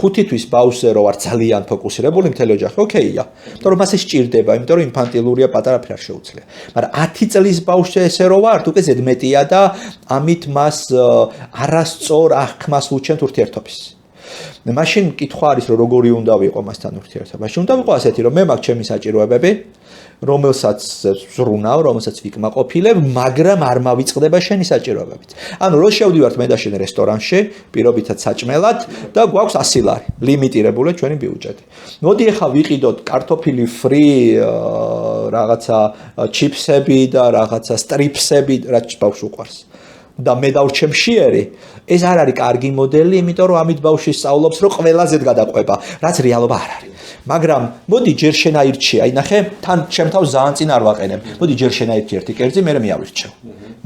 5 თვის ბავშვზე რო ვარ ძალიან ფოკუსირებული მთელი ოჯახი, ოკეია. იმიტომ რომ მასე სჭირდება, იმიტომ რომ ინფანტილურია, პატარა ფერ შეუძლია. მაგრამ 10 წლის ბავშვზე ესე რო ვარ, უკვე ზედმეტია და ამით მას არასწორ აღქმას ვუჩენთ ურთიერთობის. მაშინ კითხვა არის რომ როგორი უნდა ვიყო მასთან ურთიერთობაში. უნდა ვიყო ასეთი რომ მე მაქვს ჩემი საჭიროებები, რომელსაც ზრუნავ, რომელსაც ვიკმაყოფილებ, მაგრამ არ მავიწყდება შენი საჭიროებებით. ანუ რო შევდივართ მე და შენ რესტორანში, პირობითად საჭმელად და გვაქვს 100 ლარი, ლიმიტირებული ჩვენი ბიუჯეტი. მოდი ახლა ვიყიდოთ კარტოფილი ფრი, რაღაცა ჩიფსები და რაღაცა სტრიპსები, რაც ბავშვს უყვარს. და მე დავრჩემ შიერი, ეს არ არის კარგი მოდელი, იმიტომ რომ ამით ბავშვი სწავლობს, რომ ყველაზე გადაყვება, რაც რეალობა არ არის. მაგრამ მოდი ჯერ შენაირჩი, აი ნახე, თან ჩემ თავს ძალიან წინ არ ვაყენებ. მოდი ჯერ შენაირჩი ერთი კერძი, მე მეავირჩევ.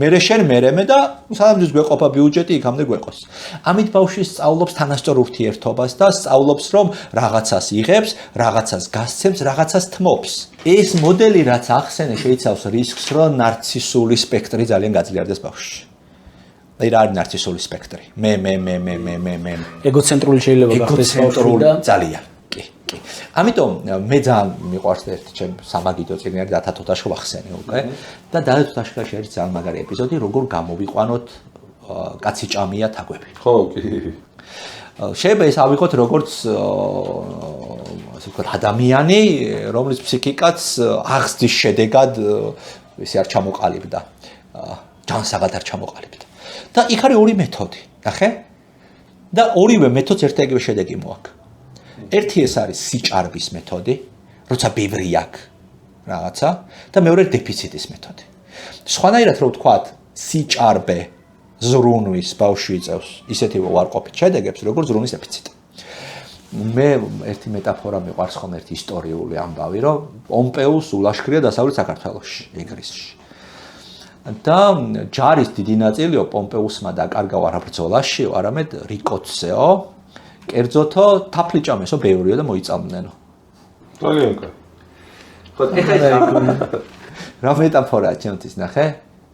მე შენ მე და სანამ გვეყოფა ბიუჯეტი, იქამდე გვეყოს. ამით ბავშვი სწავლობს თანასწორ ურთიერთობას და სწავლობს, რომ რაღაცას იღებს, რაღაცას გასცემს, რაღაცას თმობს. ეს მოდელი რაც ახსენე, შეიცავს რისკს, რომ ნარცისული სპექტრი ძალიან გაძლიერდეს ბავშვში. აი რა არის ნარცისული სპექტრი? მე. ეგოცენტრული შეიძლება გახდეს ბავშვი და ძალიან. კი. ამიტომ მე ძალიან მიყვარს ერთი ჩემ სამაგიდო წიგნი არის დათა თუთაშხა ვახსენე უკვე და დათა თუთაშხაში არის ძალიან მაგარი ეპიზოდი, როგორ გამოვიყვანოთ კაცი ჭამია თაგვები. ხო, კი. შეიძლება ეს ავიღოთ როგორც ასე ვთქვათ ადამიანი, რომლის ფსიქიკაც აღზრდის შედეგად ესე არ ჩამოყალიბდა. ჯანსაღად არ ჩამოყალიბდა. და იქ არის ორი მეთოდი, ნახე? და ორივე მეთოდს ერთ-ერთი შედეგი მოაქვს. ერთი ეს არის სიჭარბის მეთოდი, როცა ბევრი აქვს რაღაცა და მეორე დეფიციტის მეთოდი. სხვანაირად რო ვთქვათ, სიჭარბე ზრუნვის ბავშვი იწევს ისეთი უარყოფით შედეგებს, როგორც ზრუნვის დეფიციტი. მე ერთი მეტაფორა მიყვარს ხოლმე ერთი ისტორიული ამბავი, რომ პომპეუს ულაშქრია დასავლეთ საქართველოში, ეგრისში. და ჯარის დიდი ნაწილიო პომპეუსმა დაკარგა არა ბრძოლაში, არამედ რიკოცეო, კერძოთო თაფლი ჭამესო ბევრიო და მოიწამნენო. ძალიან კარგი. ხო, რა მეტაფორაა ჩემთვის ნახე?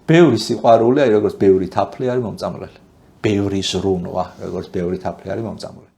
ბევრი სიყვარული არის, როგორც ბევრი თაფლი არის მომწამლელი. ბევრი ზრუნვა, როგორც ბევრი თაფლი არის მომწამლელი.